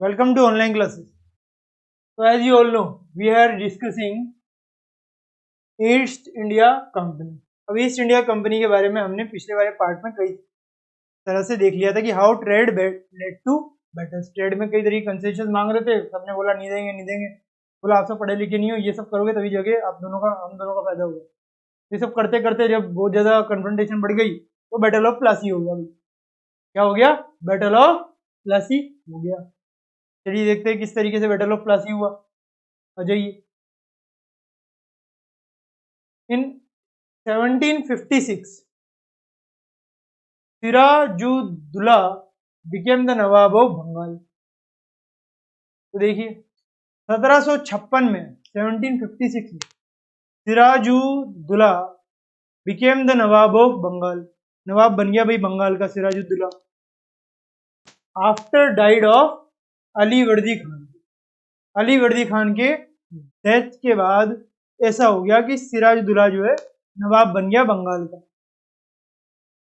Welcome to online classes. So as you all know, we are discussing east India company. अब east India company के बारे में हमने पिछले वाले पार्ट में कई तरह से देख लिया था कि how trade led to better. Trade में कई तरह की कंसेशन मांग रहे थे, सबने बोला नहीं देंगे नहीं देंगे, बोला आप सब पढ़े लिखे नहीं हो, ये सब करोगे तभी जगह आप दोनों का हम दोनों का फायदा होगा. ये सब करते करते जब बहुत ज्यादा कन्फ्रंटेशन बढ़ गई तो बैटल ऑफ प्लासी हो गया. क्या हो गया? बैटल ऑफ प्लासी हो गया. चलिए देखते हैं किस तरीके से बैटल ऑफ प्लासी हुआ. आ जाइए. In 1756, Siraj-ud-Daulah became the nawab of Bengal. तो देखिए 1756 में 1756 में Siraj-ud-Daulah became the nawab of Bengal. Nawab बन गया भाई बंगाल का Siraj-ud-Daulah. After died of Ali Vardi Khan. Ali Vardi Khan के डेथ के बाद ऐसा हो गया कि सिराजुद्दौला जो है नवाब बन गया बंगाल का.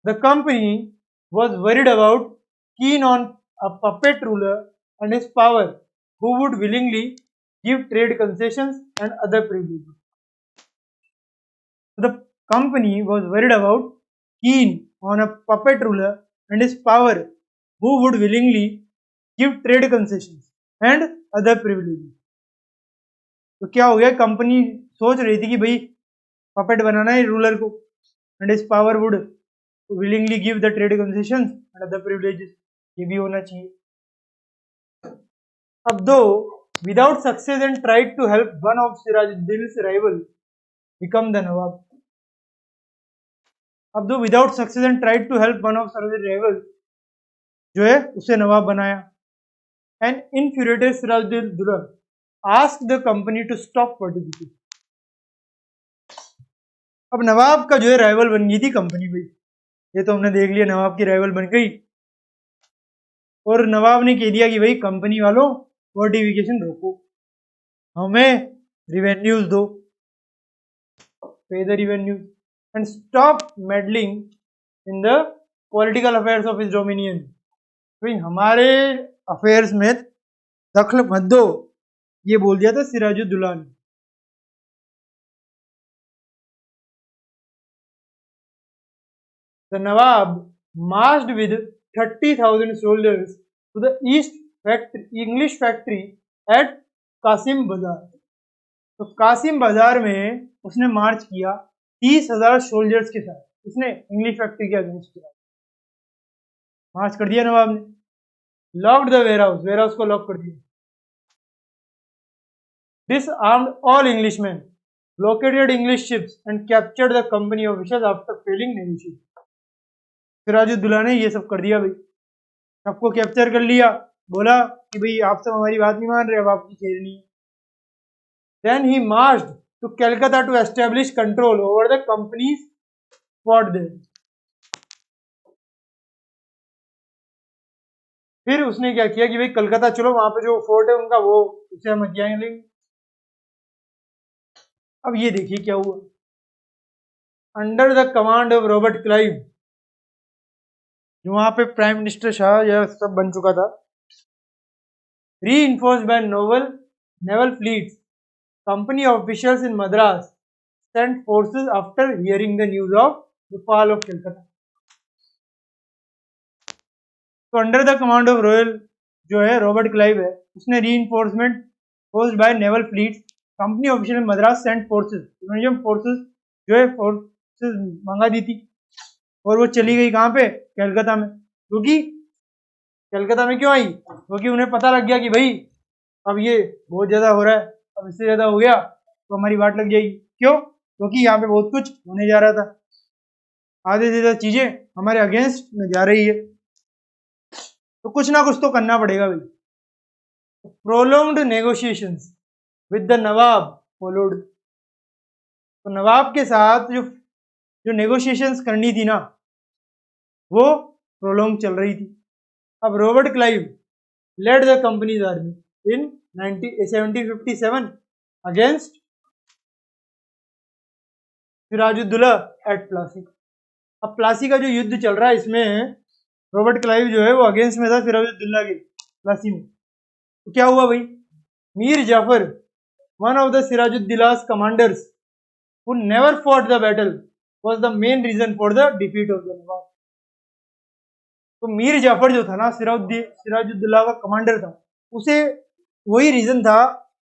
The company was worried about keen on a puppet ruler and his power who would willingly give trade concessions and other privileges. The company was worried about keen on a puppet ruler and his power who would willingly give trade concessions and other privileges. तो क्या हो गया, company सोच रही थी कि भाई puppet बनाना है रूलर को, एंड इस power would willingly give the trade concessions and other privileges. ये भी होना चाहिए. अब दो without success and tried to help one of Siraj-ud-Daulah's rival become the nawab. अब दो without success and tried to help one of Siraj-ud-Daulah's rival जो है उसे नवाब बनाया. And infuriated Siraj-ud-Daulah asked the company to stop fortification. अब नवाब का जो है राइवल बन गई थी कंपनी भाई. ये तो हमने देख लिया, नवाब की राइवल बन गई और नवाब ने कह दिया कि भाई कंपनी वालों फोर्टिफिकेशन रोको, हमें रिवेन्यूज दो, पे the revenues and stop meddling in the political affairs of his dominion. भाई हमारे अफेयर्स में दखल मत दो, ये बोल दिया था सिराजुद्दौला ने. The Nawab marched with 30,000 soldiers to the English factory at Qasim बाजार. तो कासिम बाजार में उसने मार्च किया 30,000 सोल्जर्स के साथ. उसने इंग्लिश फैक्ट्री के अगेंस्ट किया, मार्च कर दिया नवाब ने. लॉक्ड द वेयरहाउस, वेयरहाउस को लॉक कर दिया. Disarmed all Englishmen, blockaded English ships and captured the company officials after failing negotiation. Siraj-ud-Daulah ने ये सब कर दिया भाई, सबको कैप्चर कर लिया, बोला कि भाई आप सब हमारी बात नहीं मान रहे, अब आपकी खेलनी. Then he marched to Calcutta to establish control over the company's fort there. फिर उसने क्या किया कि भाई कलकत्ता चलो, वहां पे जो फोर्ट है उनका वो उसे हम हथियार लेंगे. अब ये देखिए क्या हुआ. Under the command of Robert Clive, जो वहां पे प्राइम मिनिस्टर शाह यह सब बन चुका था, reinforced by naval fleets, company officials in Madras sent forces after hearing the news of the fall of Calcutta. तो under the command of royal जो है रॉबर्ट क्लाइव है, उसने reinforcement forced by naval fleets, company official in Madras sent forces. उन्होंने जो forces जो है forces मंगा दी थी और वो चली गई कहाँ पे? कलकत्ता में. क्योंकि कलकत्ता में क्यों आई? क्योंकि उन्हें पता लग गया कि भाई अब ये बहुत ज्यादा हो रहा है, अब इससे ज्यादा हो गया तो हमारी वाट लग जाएगी. क्यों? क्योंकि यहाँ पे बहुत कुछ होने जा रहा था, आधे से ज्यादा चीजें हमारे अगेंस्ट में जा रही है, तो कुछ ना कुछ तो करना पड़ेगा भाई. Prolonged negotiations with the Nawab followed. तो नवाब के साथ जो नेगोशिएशंस करनी थी ना, वो प्रोलॉन्ग चल रही थी. अब Robert Clive led the company's army in 1757 against Sirajuddaulah at Plassey. अब प्लासी का जो युद्ध चल रहा है इसमें रॉबर्ट क्लाइव जो है वो अगेंस्ट में था सिराजुद्दौला के प्लासी में. तो क्या हुआ भाई, Mir Jafar, one of the Siraj-ud-Daulah's commanders who never fought the battle, was the main reason for the defeat of the नवाब। तो मीर जाफर जो था ना, सिराजुद्दौला का कमांडर था, उसे वही रीजन था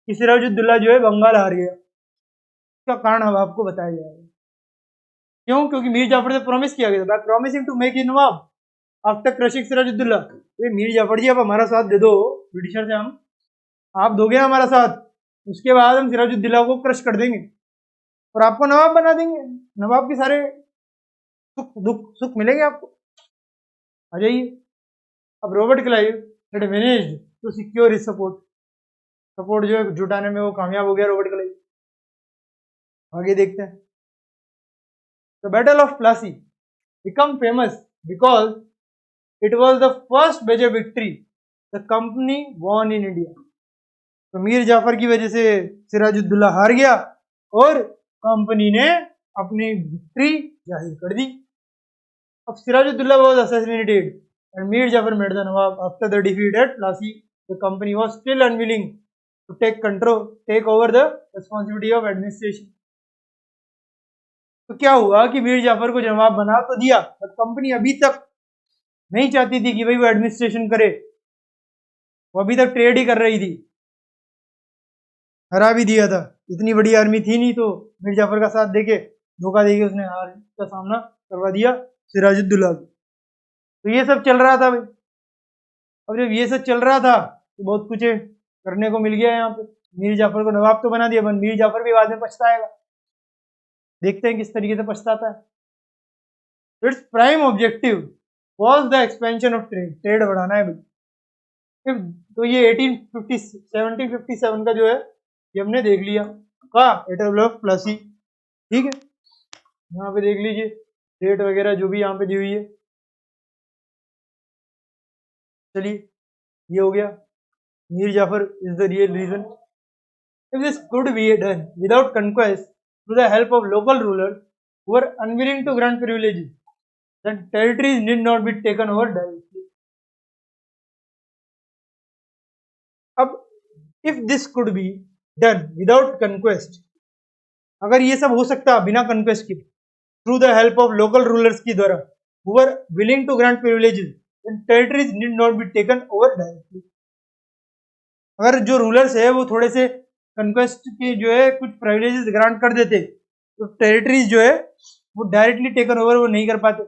कि सिराजुद्दौला जो है बंगाल हार गया। इसका कारण अब आपको बताया जाएगा। क्यों? क्योंकि मीर जाफर से प्रॉमिस किया गया था, promising to make a nawab after crushing Sirajuddaulah. ये मीर जाफर जी, आप हमारा साथ दे दो ब्रिटिशर से, हम आप दोगे ना हमारा साथ, उसके बाद हम सिराजुद्दौला को क्रश कर देंगे और आपको नवाब बना देंगे, नवाब के सारे सुख मिलेंगे आपको, आ जाइए। अब Robert Clive had managed to secure his support जो है जुटाने में वो कामयाब हो गया रॉबर्ट क्लाइव। आगे देखते हैं। The battle of Plassey become famous because it was the first major victory the company won in India. तो मीर जाफर की वजह से सिराजुद्दौला हार गया और कंपनी ने अपनी विक्ट्री जाहिर कर दी। अब Sirajuddaulah was assassinated and Mir Jafar made the Nawab after the defeat at Plassey. The company was still unwilling to take over the responsibility of administration. तो क्या हुआ कि मीर जाफर को नवाब बना तो दिया, पर कंपनी अभी तक नहीं चाहती थी कि भाई वो एडमिनिस्ट्रेशन करे, वो अभी तक ट्रेड ही कर रही थी। हरा भी दिया था, इतनी बड़ी आर्मी थी नहीं, तो मीर जाफर का साथ देके धोखा देके उसने हार का सामना करवा दिया सिराजुद्दौला को। तो ये सब चल रहा था भाई। अब जब ये सब चल रहा था तो बहुत कुछ करने को मिल गया यहाँ पे। मीर जाफर को नवाब तो बना दिया, पर मीर जाफर भी बाद में पछताएगा। देखते हैं किस तरीके से पछताता है। Its prime objective was the expansion of trade बढ़ाना है भाई। तो ये 1757 का जो है ये हमने देख लिया का एटल ऑफ प्लासी, ठीक है। यहाँ पे देख लीजिए डेट वगैरह जो भी यहाँ पे दी हुई है। चलिए ये हो गया, Mir Jafar is the real reason. If this could be done without conquest through the help of local rulers who were unwilling to grant privileges, then territories need not be taken over directly. अब if this could be done without conquest, अगर ये सब हो सकता बिना conquest के, through the help of local rulers की द्वारा who were willing to grant privileges, then territories need not be taken over directly. अगर जो रूलर्स है वो थोड़े से कंक्वेस्ट के जो है कुछ प्रिविलेजेस ग्रांट कर देते, तो टेरिटरीज जो है वो डायरेक्टली टेकन ओवर वो नहीं कर पाते।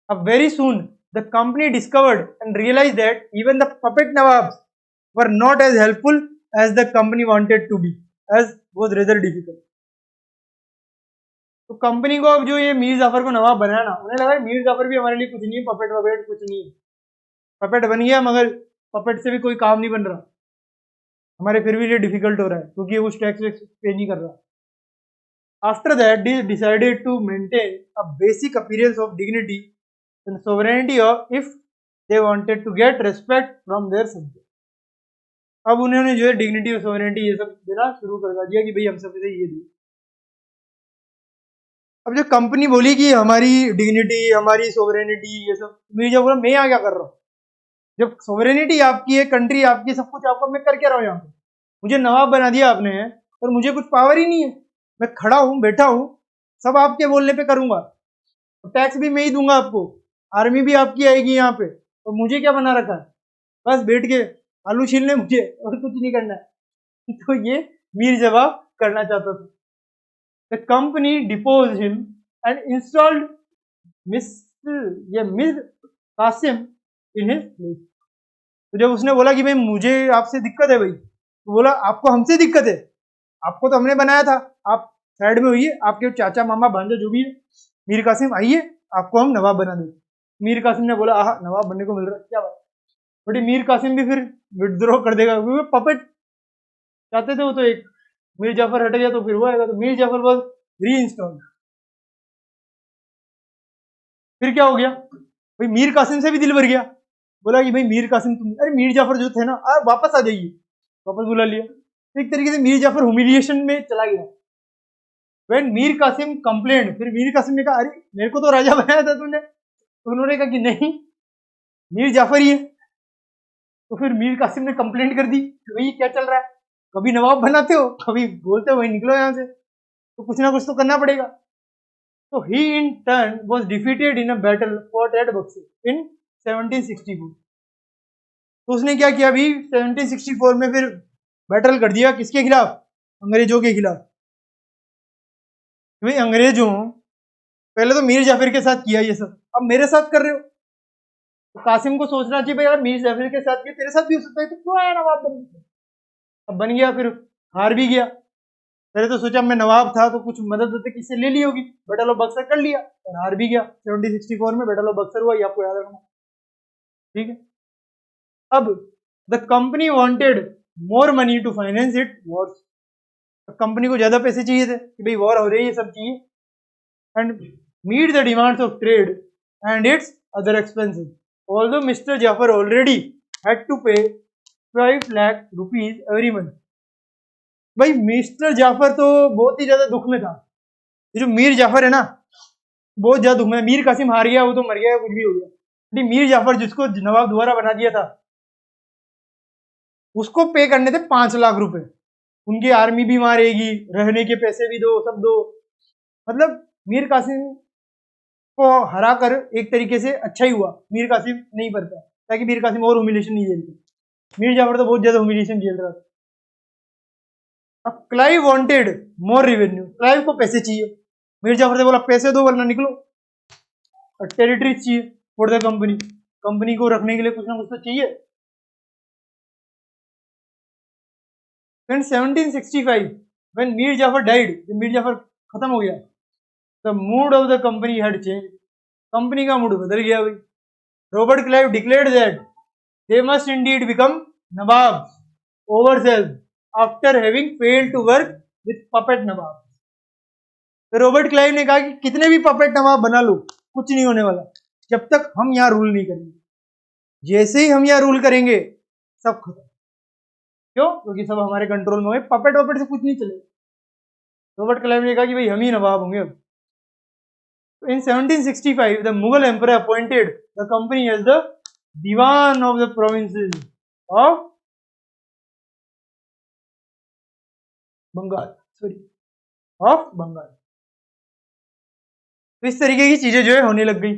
अब very soon the company discovered and realise that even the puppet nawabs were not as helpful as the company wanted to be, as was rather difficult. तो कंपनी को अब जो ये मीर जाफर को नवाब बनाया ना, उन्हें लगा मीर जाफर भी हमारे लिए कुछ नहीं है, पपेट वपेट कुछ नहीं है। पपेट बन गया मगर पपेट से भी कोई काम नहीं बन रहा, हमारे फिर भी ये डिफिकल्ट हो रहा है क्योंकि वो टैक्स वैक्स पे नहीं कर रहा। After that they decided to maintain a basic appearance of dignity and sovereignty of if they wanted to get respect from their subject. अब उन्होंने जो है डिग्निटी और सोवरेनिटी ये सब देना शुरू कर दिया कि भाई हम सबसे ये दी। अब जो कंपनी बोली कि हमारी डिग्निटी हमारी सोवरेनिटी ये सब, मीर जाफर बोला मैं यहाँ क्या कर रहा हूँ, जब सोवरेनिटी आपकी है, कंट्री आपकी, सब कुछ आपका, मैं कर क्या रहा हूँ यहाँ पे? मुझे नवाब बना दिया आपने और मुझे कुछ पावर ही नहीं है, मैं खड़ा हूँ बैठा हूँ, सब आपके बोलने पे करूंगा, टैक्स भी मैं ही दूंगा आपको, आर्मी भी आपकी आएगी यहाँ पे, तो मुझे क्या बना रखा है, बस बैठ के आलू छीलने मुझे और कुछ नहीं करना है। तो ये मीर जवाब करना चाहता था। The company depots him and installed मिर कासिम इन हिज प्लेस। तो जब उसने बोला कि भाई मुझे आपसे दिक्कत है भाई, तो बोला आपको हमसे दिक्कत है, आपको तो हमने बनाया था, आप साइड में होइए, आपके चाचा मामा भांजा जो भी है, मीर कासिम आइए, आपको हम नवाब बना देंगे। मीर कासिम ने बोला आह नवाब बनने को मिल रहा है, क्या बात। बट मीर कासिम भी फिर विड्रॉ कर देगा क्योंकि पपेट चाहते थे वो, तो एक मीर जाफर हट गया तो फिर वो आएगा, तो मीर जाफर वॉज री इंस्टॉल्ड। फिर क्या हो गया भाई, मीर कासिम से भी दिल भर गया, बोला कि भाई मीर कासिम तुम, अरे मीर जाफर जो थे ना वापस आ जाइए, वापस बुला लिया। एक तरीके से मीर जाफर ह्यूमिलिएशन में चला गया। व्हेन मीर कासिम कंप्लेंट, फिर मीर कासिम ने कहा अरे मेरे को तो राजा बनाया था तूने, तो उन्होंने कहा कि नहीं, मीर जाफर ही है। तो फिर मीर कासिम ने कंप्लेंट कर दी कि भाई क्या चल रहा है, कभी नवाब बनाते हो कभी बोलते हो भाई निकलो यहाँ से, तो कुछ ना कुछ तो करना पड़ेगा। तो he in turn was defeated in a battle fought at Buxar in 1764। तो उसने क्या किया अभी 1764 में फिर बैटल कर दिया, किसके खिलाफ, अंग्रेजों के खिलाफ। भाई अंग्रेजों पहले तो मीर जाफर के साथ किया ये सब, अब मेरे साथ कर रहे हो। तो कासिम को सोचना चाहिए भाई यार मीर जाफर के साथ किया, तेरे साथ भी हो सकता है, तो क्यों आया नवाब बन गया। अब बन गया, फिर हार भी गया। पहले तो सोचा मैं नवाब था तो कुछ मदद किससे ले ली होगी, बैटल ऑफ बक्सर कर लिया और हार भी गया। 1764 में बैटल ऑफ बक्सर हुआ, ये आपको याद रखना, ठीक है। अब the company wanted more money to finance it wars. Company को ज्यादा पैसे चाहिए थे कि भाई वॉर हो रही है, ये सब चाहिए, and meet the demands of trade and its other expenses. Although mister Jafar already had to pay 5 lakh rupees every month. भाई मिस्टर जाफर तो बहुत ही ज्यादा दुख में था। ये जो मीर जाफर है ना, बहुत ज्यादा दुख में। मीर कासिम हार गया, वो तो मर गया, कुछ भी हो गया। मीर जाफर जिसको नवाब दोबारा बना दिया था, उसको पे करने थे 5 लाख रुपए। उनकी आर्मी भी मारेगी, रहने के पैसे भी दो, सब दो। मतलब मीर कासिम को हरा कर एक तरीके से अच्छा ही हुआ, मीर कासिम नहीं पड़ता, ताकि मीर कासिम और ह्यूमिलेशन नहीं झेलते। मीर जाफर तो बहुत ज्यादा ह्यूमिलेशन झेल रहा था। अब Clive wanted more revenue, Clive को पैसे चाहिए। मीर जाफर ने बोला पैसे दो वरना निकलो। और टेरिटरीज चाहिए फॉर द कंपनी, कंपनी को रखने के लिए कुछ ना कुछ तो चाहिए। Then 1765 when Mir Jafar died, जब मीर जाफर खत्म हो गया, the mood of the company had changed, company का मूड बदल गया भाई। Robert Clive declared that they must indeed become Nawab ourselves after having failed to work with puppet नवाब। तो रॉबर्ट क्लाइव ने कहा कि कितने भी पपेट नवाब बना लो, कुछ नहीं होने वाला जब तक हम यहाँ रूल नहीं करेंगे। जैसे ही हम यहाँ रूल करेंगे सब खत्म। क्यों? क्योंकि सब हमारे कंट्रोल में हुए, पपेट वपेट से कुछ नहीं चलेगा। रॉबर्ट क्लाइव ने कहा कि भाई हम ही नवाब होंगे अब। In 1765, the Mughal emperor appointed the company as the Diwan of the provinces of Bengal, sorry of Bengal. तो इस तरीके की चीजें जो है होने लग गई।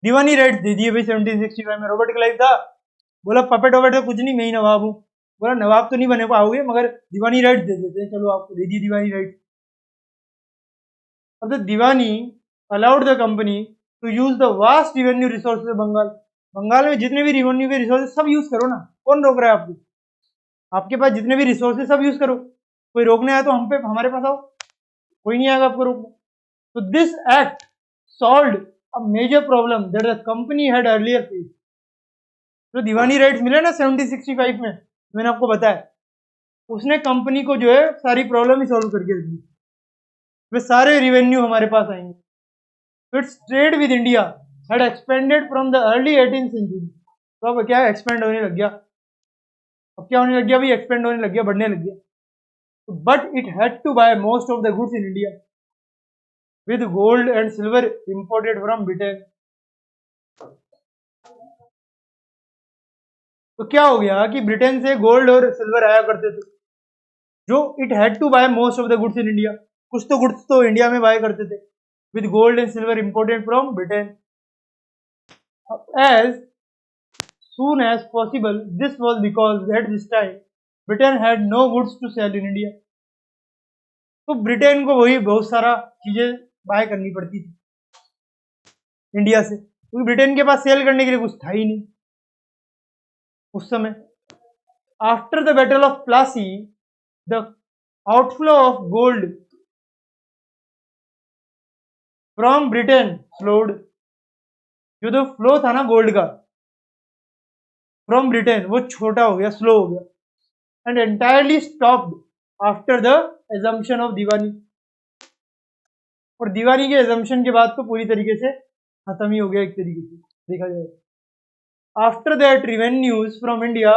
दीवानी राइट दे दिए भाई 1765 में। रॉबर्ट क्लाइव था, बोला पपेट वपेट तो कुछ नहीं, मैं ही नवाब हूँ। बोला नवाब तो नहीं बने पाओगे मगर दीवानी राइट दे देते हैं, चलो आपको दे दी दीवानी राइट। अब the diwani allowed the company to use the vast revenue resources of Bengal. Bengal में जितने भी रिवेन्यू के रिसोर्सेज सब यूज करो ना, कौन रोक रहा है आपको? आपके पास जितने भी रिसोर्सेज सब यूज करो, कोई रोकने आया तो हम पे हमारे पास आओ, कोई नहीं आएगा आपको रोकने। तो this act solved a major problem that the company had earlier faced. जो दीवानी राइट्स मिले ना 1765 में, मैंने आपको बताया, उसने कंपनी को जो है सारी प्रॉब्लम ही सॉल्व करके दी। वे सारे रिवेन्यू हमारे पास आएंगे। Its trade with India had expanded from the early 18th century. तो अब क्या एक्सपेंड होने लग गया, अब क्या होने लग गया भाई, एक्सपेंड होने लग गया, बढ़ने लग गया। But it had to buy most of the goods in India with gold and silver imported from Britain. तो क्या हो गया कि ब्रिटेन से गोल्ड और सिल्वर आया करते थे, जो it had to buy most of the goods in India, कुछ तो गुड्स तो इंडिया में बाय करते थे, with gold and silver imported from Britain as soon as possible. This was because at this time Britain had no goods to sell in India. तो Britain को वही बहुत सारा चीजें बाय करनी पड़ती थी इंडिया से, क्योंकि ब्रिटेन के पास सेल करने के लिए कुछ था ही नहीं उस समय। After the battle of Plassey the outflow of gold from Britain slowed. जो तो फ्लो था ना गोल्ड का फ्रॉम ब्रिटेन, वो छोटा हो गया, स्लो हो गया, and entirely stopped after the assumption of diwani. और दीवानी के एजम्पशन के बाद तो पूरी तरीके से खत्म ही हो गया एक तरीके से देखा जाए। After that revenues from India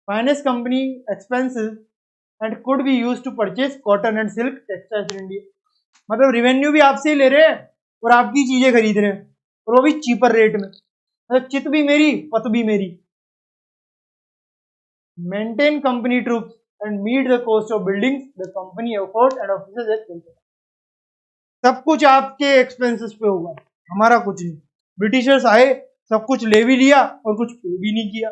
finance company expenses and could be use to purchase cotton and silk textiles in India. मतलब रिवेन्यू भी आपसे ही ले रहे हैं और आपकी चीजें खरीद रहे हैं, और वो भी चीपर रेट में। मतलब चित भी मेरी पत भी मेरी। Maintain company troops and meet the cost of buildings the company effort and officers at Kolkata. सब कुछ आपके एक्सपेंसेस पे होगा, हमारा कुछ नहीं। ब्रिटिशर्स आए, सब कुछ ले भी लिया और कुछ पे भी नहीं किया।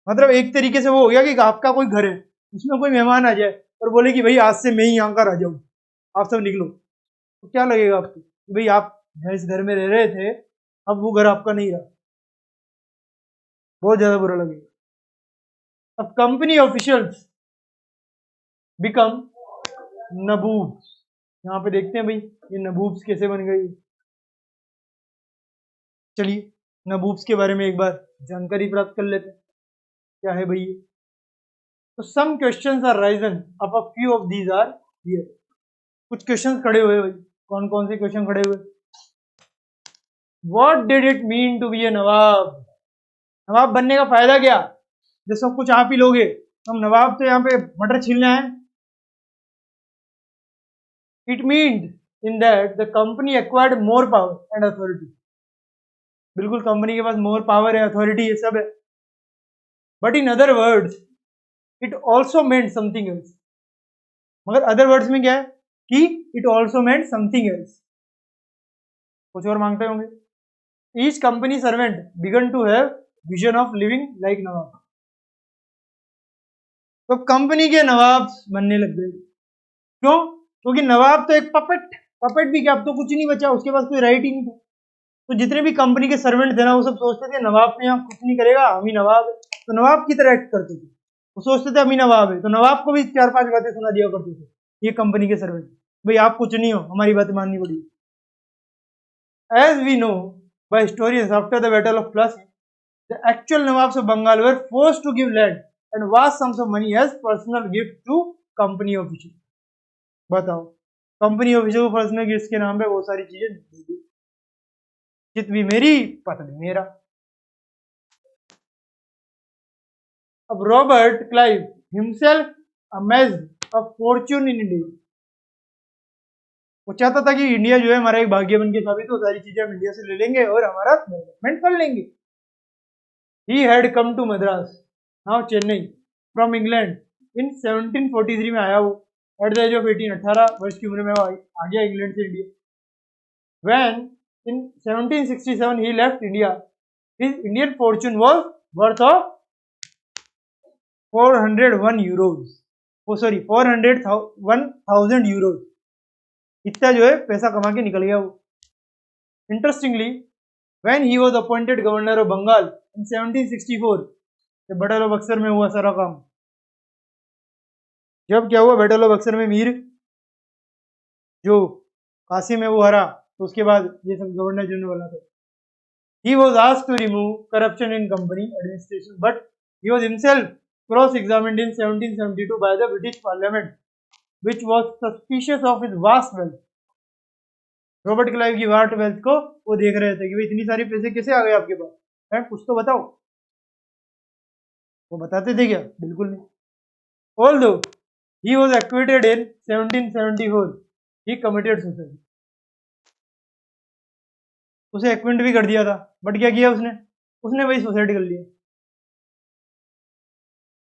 मतलब एक तरीके से वो हो गया कि आपका कोई घर है, उसमें कोई मेहमान आ जाए और बोले कि भाई आज से मैं ही यहाँ का राजा हूँ, आप सब निकलो, तो क्या लगेगा आपको कि भाई आप इस घर में रह रहे थे, अब वो घर आपका नहीं रहा। बहुत ज्यादा बुरा लगेगा। अब कंपनी ऑफिशियल्स बिकम नबूब्स। यहाँ पे देखते हैं भाई ये नबूब्स कैसे बन गई। चलिए नबूब्स के बारे में एक बार जानकारी प्राप्त कर लेते हैं, क्या है भाई ये। तो some questions are risen, up a few of these are here. कुछ क्वेश्चंस खड़े हुए भाई, कौन कौन से क्वेश्चन खड़े हुए। What did it mean to be a nawab. Nawab बनने का फायदा क्या, जब सब कुछ आप ही लोगे, हम नवाब तो यहाँ पे मटर छीलना है। It mean in that the company acquired more power and authority. बिल्कुल कंपनी के पास मोर पावर है, अथॉरिटी है, सब है। But in other words it also meant something else. मगर अदर वर्ड्स में क्या है कि it also meant something else, कुछ और मांगते होंगे। Each company servant began to have vision of living like nawab. तो कंपनी के नवाब बनने लग गए। क्यों? क्योंकि नवाब तो एक पपेट, पपेट भी क्या, अब तो कुछ नहीं बचा, उसके पास कोई राइट ही नहीं था। तो जितने भी कंपनी के सर्वेंट थे ना, वो सब सोचते थे नवाब तो यहाँ कुछ नहीं करेगा, हम ही नवाब है, तो नवाब की तरह एक्ट करते थे। वो सोचते थे हम ही नवाब है, तो नवाब को भी 4-5 बातें सुना दिया करते थे ये कंपनी के सर्वेंट, भाई आप कुछ नहीं हो, हमारी बात माननी पड़ी। As we know by historians, after the battle of Plassey, the actual Nawabs of Bengal were forced to give land and vast sums of money as personal gift to company officials. बताओ, company officer को personal gift के नाम पे बहुत सारी चीजें दे दी। चित भी मेरी पत भी मेरा। अब Robert Clive himself amazed a Fortune in India. वो चाहता था कि इंडिया जो है हमारा एक भाग्य बन के साबित हो, सारी चीजें हम इंडिया से ले लेंगे और हमारा डेवलपमेंट कर लेंगे। He had come to Madras, now Chennai, from England in 1743 में आया वो। एट द एज ऑफ 18, 18 वर्ष की उम्र में वो आ गया इंग्लैंड से India. When in 1767 he left India, his Indian fortune was worth of 401 euros. Oh sorry, 401,000 euros. इतना जो है पैसा कमा के निकल गया वो। Interestingly, when he was appointed governor of Bengal in 1764, the Battle of Buxar में हुआ सारा काम। जब क्या हुआ बैटल ऑफ बक्सर में, मीर जो कासिम है वो हरा, तो उसके बाद ये सब गवर्नर जनरल वाला था। He was asked to remove corruption in company administration, but he was himself cross-examined in 1772 by the British Parliament, which was suspicious of his vast wealth. Robert Clive की वास्ट वेल्थ को वो देख रहे थे कि भाई इतनी सारी पैसे कैसे आ गए आपके पास, है कुछ तो बताओ। वो बताते थे क्या? बिल्कुल नहीं। Although he was acquitted in 1774, he committed suicide. उसे एक्विट भी कर दिया था, बट क्या किया उसने? उसने भाई सुसाइड कर लिया।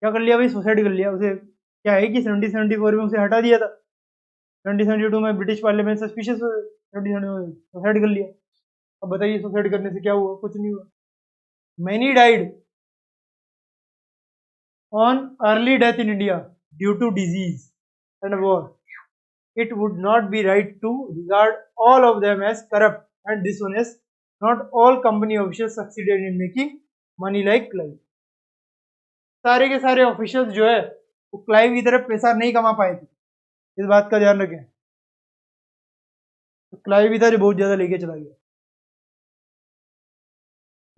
क्या कर लिया भाई? सुसाइड कर लिया। उसे क्या है कि 1774 में उसे हटा दिया था, 1772 में ब्रिटिश पार्लियामेंट सस्पिशियस, 1772 सुसाइड कर लिया। अब बताइए सुसाइड करने से क्या हुआ? कुछ नहीं हुआ। Many died on early death in India due to disease and war. It would not be right to regard all of them as corrupt and dishonest. Not all company officials succeeded in making money like Clive. सारे के सारे officials जो है वो Clive की तरफ पैसा नहीं कमा पाए थे, इस बात का ध्यान रखें। तो क्लाइव इधर बहुत ज्यादा लेके चला गया।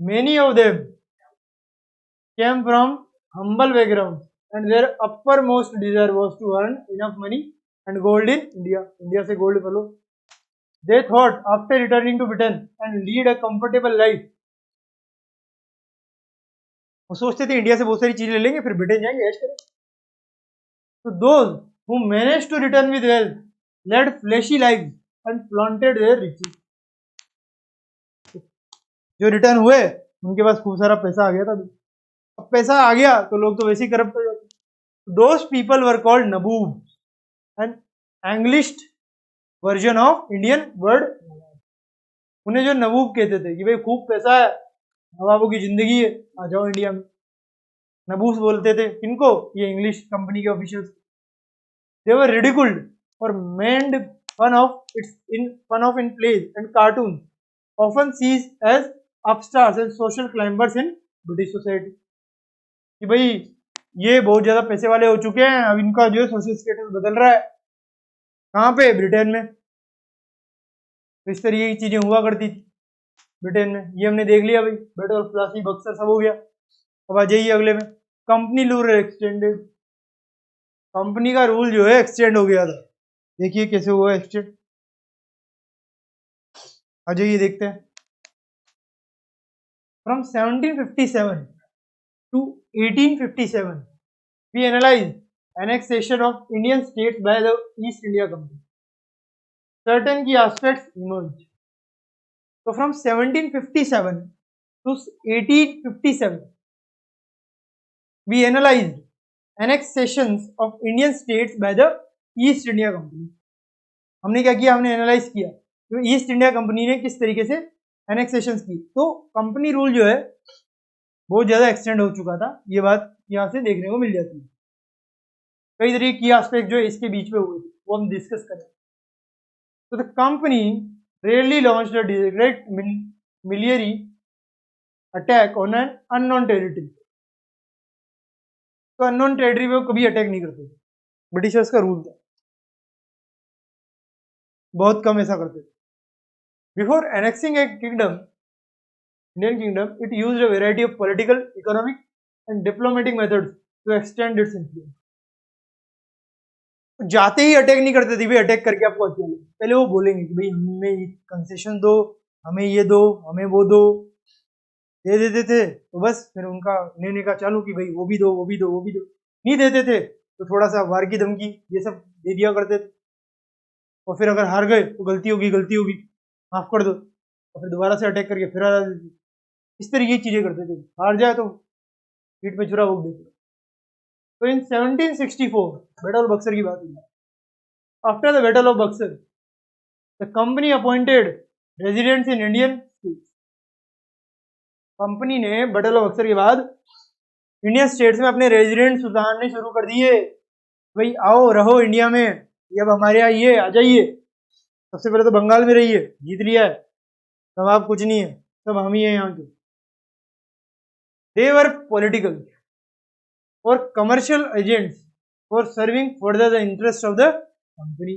Many of them came from humble backgrounds and their uppermost desire was to earn enough money and gold in India. India से gold flow. They thought after returning to Britain and lead a comfortable life, वो सोचते थे India से बहुत सारी चीजें ले लेंगे फिर ब्रिटेन जाएंगे ऐश करें। So those who managed to return with wealth led fleshy lives and flaunted their riches. जो रिटर्न हुए उनके पास खूब सारा पैसा आ गया था। अब पैसा आ गया तो लोग तो वैसे ही करप्ट हो जाते। Those people were called nabob and anglicised version of Indian word. उन्हें जो नबूब कहते थे कि भाई खूब पैसा है, नवाबों की जिंदगी है, आ जाओ इंडिया में। नबूस बोलते थे किनको? ये इंग्लिश कंपनी के ऑफिशियल्स। दे वर रिडिकुल्ड और made fun of in plays and cartoons, often sees as upstarts and social climbers in British society। कि भाई ये बहुत ज्यादा पैसे वाले हो चुके हैं, अब इनका जो है सोशल स्टेटस बदल रहा है। कहाँ पे? ब्रिटेन में। तो इस तरीके की चीजें हुआ करती थी ब्रिटेन में। ये हमने देख लिया भाई, बैटल ऑफ प्लासी, बक्सर, सब हो गया। अब आ जाइए अगले में, कंपनी रूल एक्सटेंडेड। कंपनी का रूल जो है एक्सटेंड हो गया था। देखिए कैसे हुआ एक्सटेंड, आ जाइए देखते हैं। From 1757 to 1857 we analyzed annexation of Indian states by the East India Company. Certain key aspects emerged. So from 1757 to 1857 we analyzed annexations of Indian states by the East India Company. हमने क्या किया? हमने analyse किया तो east India company ने किस तरीके से एनेक्सेशन की। तो कंपनी रूल जो है बहुत ज्यादा एक्सटेंड हो चुका था, ये बात यहाँ से देखने को मिल जाती है। कई तरीके की एस्पेक्ट जो इसके बीच में हुए थे वो हम डिस्कस करें। तो the company rarely launched a direct miliary attack on an unknown territory. तो अननोन टेरिटरी पे कभी अटैक नहीं करते थे, ब्रिटिशर्स का रूल था, बहुत कम ऐसा करते थे। Before annexing A kingdom, Indian kingdom, it used a variety of political, economic and diplomatic methods to extend its influence. जाते ही अटैक नहीं करते थे भाई, अटैक करके आपको अकेले, पहले वो बोलेंगे कि भाई हमें कंसेशन दो, हमें ये दो, हमें वो दो, दे देते थे तो बस फिर उनका लेने का चालू कि भाई वो भी दो, वो भी दो, वो भी दो। नहीं देते थे तो थोड़ा सा वार की धमकी ये सब दे दिया करते थे, और फिर अगर हार गए तो गलती होगी, गलती होगी, माफ कर दो, और फिर दोबारा से अटैक करके फिर हरा देते थे। इस तरीके की चीजें करते थे, हार जाए तो पीठ पे छुरा भोग देते। तो इन 1764 बैटल ऑफ बक्सर की बात हुई। After the battle of Buxar the company appointed residents in Indian states. Company ने बैटल ऑफ बक्सर के बाद इंडियन स्टेट्स में अपने रेजिडेंट्स उतारने शुरू कर दिए। भाई आओ रहो इंडिया में, ये अब हमारे यहाँ ये आ जाइए। सबसे पहले तो बंगाल में रहिए, जीत लिया है, तब आप कुछ नहीं है, सब हम ही है यहाँ के। They were political or commercial agents for serving further the interest of the company.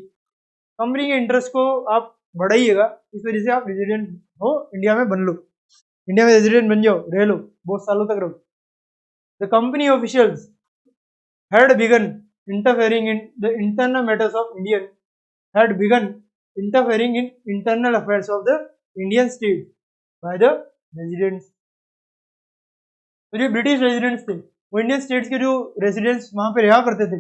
Company के इंटरेस्ट को आप बढ़ाइएगा, इस वजह से आप रेजिडेंट हो, इंडिया में बन लो, इंडिया में रेजिडेंट बन जाओ, रह लो, बहुत सालों तक रहो। The company officials had begun interfering in the internal matters of Indian, had begun interfering in internal affairs of the Indian state by the residents. तो जो ब्रिटिश रेजिडेंट्स थे वो इंडियन स्टेट्स के जो रेजिडेंट्स वहां पे रहा करते थे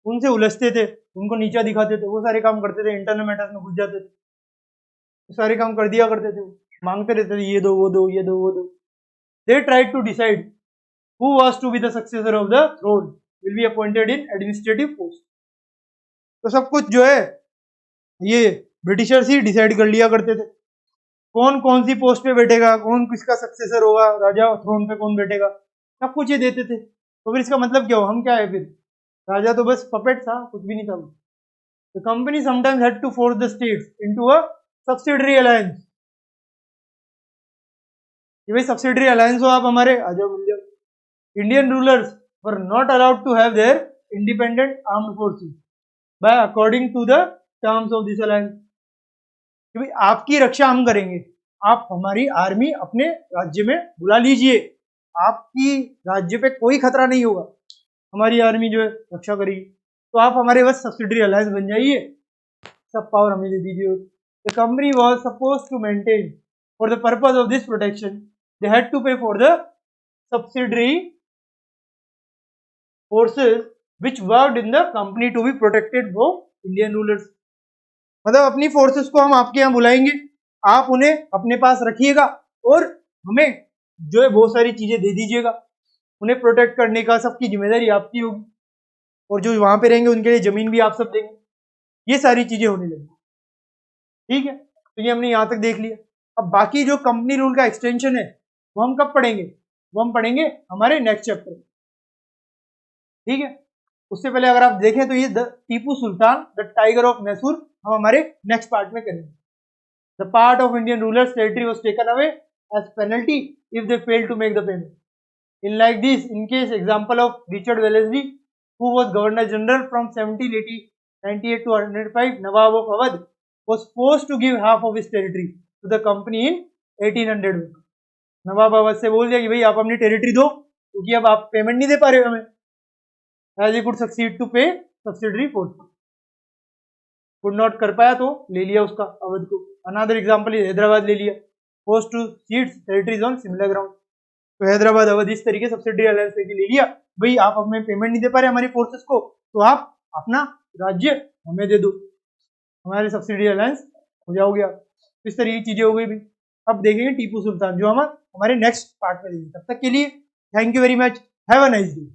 उनसे उलझते थे, उनको नीचा दिखाते थे, वो सारे काम करते थे, इंटरनल मैटर्स में घुस जाते थे, वो सारे काम कर दिया करते थे, मांगते रहते थे ये दो वो दो, ये दो वो दो। They tried to decide who was to be the successor of the throne will be appointed in administrative post. तो सब कुछ जो है ये ब्रिटिशर्स ही डिसाइड कर लिया करते थे, कौन कौन सी पोस्ट पे बैठेगा, कौन किसका सक्सेसर होगा, राजा थ्रोन पे कौन बैठेगा, सब कुछ ये देते थे। तो फिर इसका मतलब क्या हो, हम क्या है फिर, राजा तो बस पपेट था, कुछ भी नहीं था। The company sometimes had to force the states into a subsidiary alliance। ये भाई सब्सिडरी अलायंस हो आप हमारे, आ जाओ मिल जाओ। Indian rulers were not allowed to have their independent armed forces by according to the terms of this alliance. कि भाई आपकी रक्षा हम करेंगे, आप हमारी आर्मी अपने राज्य में बुला लीजिए, आपकी राज्य पे कोई खतरा नहीं होगा, हमारी आर्मी जो है रक्षा करेगी, तो आप हमारे बस सब्सिडरी अलायंस बन जाइए, सब पावर हमें दे दीजिए। The company was supposed to maintain for the purpose of this protection they had to pay for the subsidiary forces which worked in the company to be protected from Indian rulers. मतलब अपनी forces को हम आपके यहाँ बुलाएंगे, आप उन्हें अपने पास रखिएगा, और हमें जो है बहुत सारी चीजें दे दीजिएगा, उन्हें प्रोटेक्ट करने का सबकी जिम्मेदारी आपकी होगी, और जो वहां पे रहेंगे उनके लिए जमीन भी आप सब देंगे, ये सारी चीजें होने लगी। ठीक है, तो ये हमने यहां तक देख लिया। अब बाकी जो कंपनी रूल का एक्सटेंशन है वो हम कब पढ़ेंगे, वो हम पढ़ेंगे हमारे नेक्स्ट चैप्टर। ठीक है, उससे पहले अगर आप देखें तो ये Tipu Sultan the tiger of Mysore हम हमारे नेक्स्ट पार्ट में करेंगे। The part of Indian rulers territory was taken away as penalty if they fail to make the payment. In like this, in case example of Richard Wellesley, who was Governor General from 1798 to 105, Nawab of Awadh, was forced to give half of his territory to the company in 1800 में। नवाब अवध से बोल दिया कि भाई आप अपनी territory दो, क्योंकि अब आप पेमेंट नहीं दे पा रहे हो हमें। As he could succeed to pay subsidiary force, could not कर पाया तो ले लिया उसका अवध को। Another example is हैदराबाद ले लिया, forced to cede territories on similar ground। तो हैदराबाद अवध इस तरीके सब्सिडी अलायंस लेके ले लिया, भाई आप हमें पेमेंट नहीं दे पा रहे हमारी फोर्सेस को, तो आप अपना राज्य हमें दे दो, हमारे सब्सिडी अलायंस हो जाओगे आप। इस तरीके की चीजें हो गई भी। अब देखेंगे टीपू सुल्तान, जो हम हमारे नेक्स्ट पार्ट में देखेंगे। तब तक के लिए thank you very much, have a nice day.